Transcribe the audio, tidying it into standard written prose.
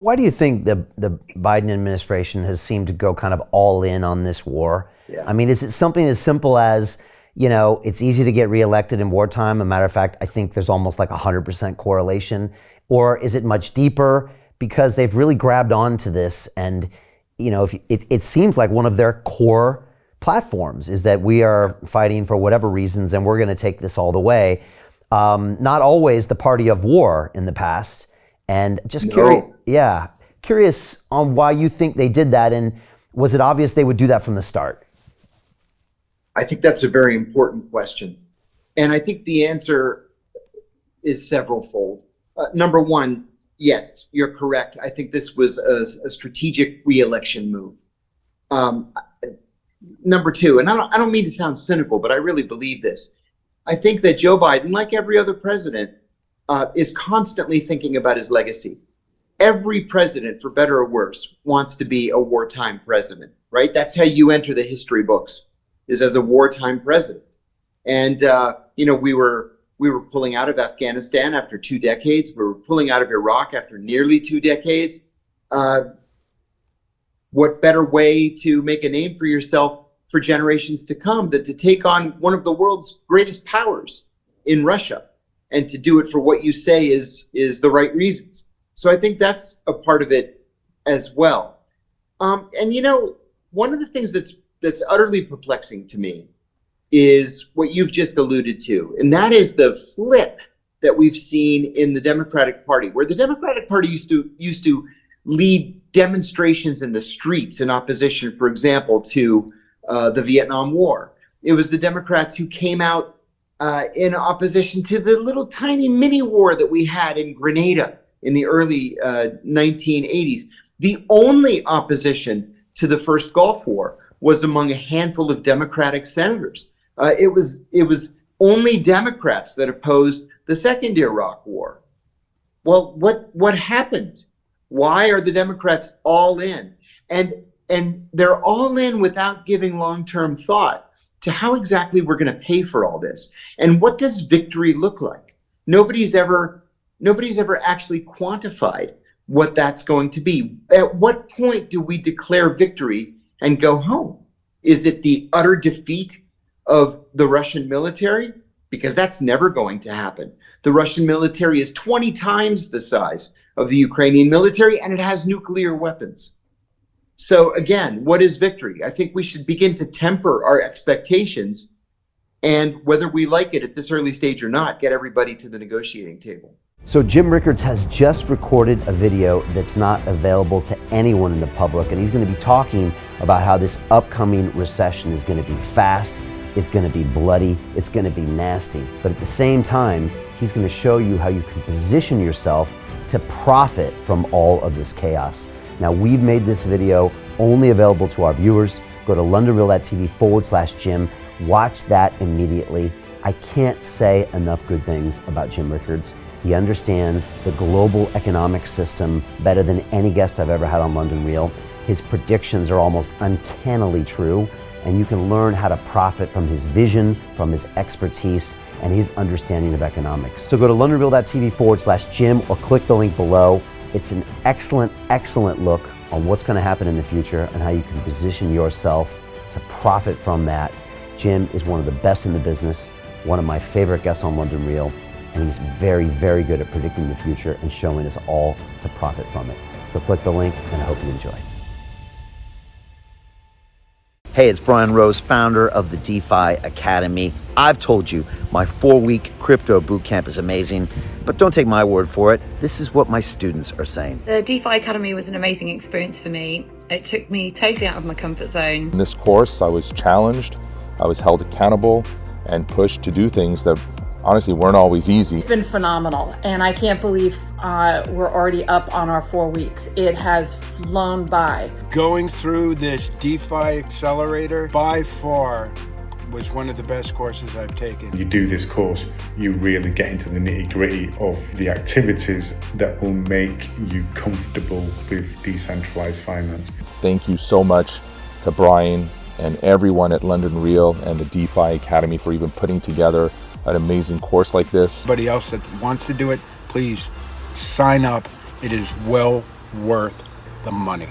Why do you think the Biden administration has seemed to go kind of all in on this war? Yeah. I mean, is it something as simple as, it's easy to get reelected in wartime? A matter of fact, I think there's almost like 100% correlation. Or is it much deeper because they've really grabbed onto this? And, it seems like one of their core platforms is that we are fighting for whatever reasons and we're going to take this all the way. Not always the party of war in the past. And just curious on why you think they did that, and was it obvious they would do that from the start? I think that's a very important question. And I think the answer is several-fold. Number one, yes, you're correct. I think this was a strategic re-election move. Number two, and I don't mean to sound cynical, but I really believe this. I think that Joe Biden, like every other president, is constantly thinking about his legacy. Every president, for better or worse, wants to be a wartime president, right? That's how you enter the history books, is as a wartime president. And we were pulling out of Afghanistan after 2 decades. We were pulling out of Iraq after nearly 2 decades. What better way to make a name for yourself for generations to come than to take on one of the world's greatest powers in Russia, and to do it for what you say is the right reasons. So I think that's a part of it as well. And one of the things that's utterly perplexing to me is what you've just alluded to, and that is the flip that we've seen in the Democratic Party, where the Democratic Party used to lead demonstrations in the streets in opposition, for example, to the Vietnam War. It was the Democrats who came out in opposition to the little tiny mini war that we had in Grenada in the early 1980s. The only opposition to the first Gulf War was among a handful of Democratic senators. It was only Democrats that opposed the second Iraq War. Well, what happened? Why are the Democrats all in? And they're all in without giving long-term thought to how exactly we're going to pay for all this. And what does victory look like? Nobody's ever actually quantified what that's going to be. At what point do we declare victory and go home? Is it the utter defeat of the Russian military? Because that's never going to happen. The Russian military is 20 times the size of the Ukrainian military, and it has nuclear weapons. So again, what is victory? I think we should begin to temper our expectations, and whether we like it at this early stage or not, get everybody to the negotiating table. So Jim Rickards has just recorded a video that's not available to anyone in the public, and he's going to be talking about how this upcoming recession is going to be fast, it's going to be bloody, it's going to be nasty. But at the same time, he's going to show you how you can position yourself to profit from all of this chaos. Now, we've made this video only available to our viewers. Go to londonreal.tv/Jim. Watch that immediately. I can't say enough good things about Jim Rickards. He understands the global economic system better than any guest I've ever had on London Real. His predictions are almost uncannily true, and you can learn how to profit from his vision, from his expertise, and his understanding of economics. So go to londonreal.tv/Jim or click the link below. It's an excellent, excellent look on what's going to happen in the future and how you can position yourself to profit from that. Jim is one of the best in the business, one of my favorite guests on London Real, and he's very, very good at predicting the future and showing us all to profit from it. So click the link, and I hope you enjoy. Hey, it's Brian Rose, founder of the DeFi Academy. I've told you my 4-week crypto bootcamp is amazing, but don't take my word for it. This is what my students are saying. The DeFi Academy was an amazing experience for me. It took me totally out of my comfort zone. In this course, I was challenged, I was held accountable, and pushed to do things that honestly weren't always easy. It's been phenomenal, and I can't believe we're already up on our 4 weeks. It has flown by. Going through this DeFi accelerator by far was one of the best courses I've taken. You do this course, you really get into the nitty-gritty of the activities that will make you comfortable with decentralized finance. Thank you so much to Brian and everyone at London Real and the DeFi Academy for even putting together an amazing course like this. Anybody else that wants to do it, please sign up. It is well worth the money.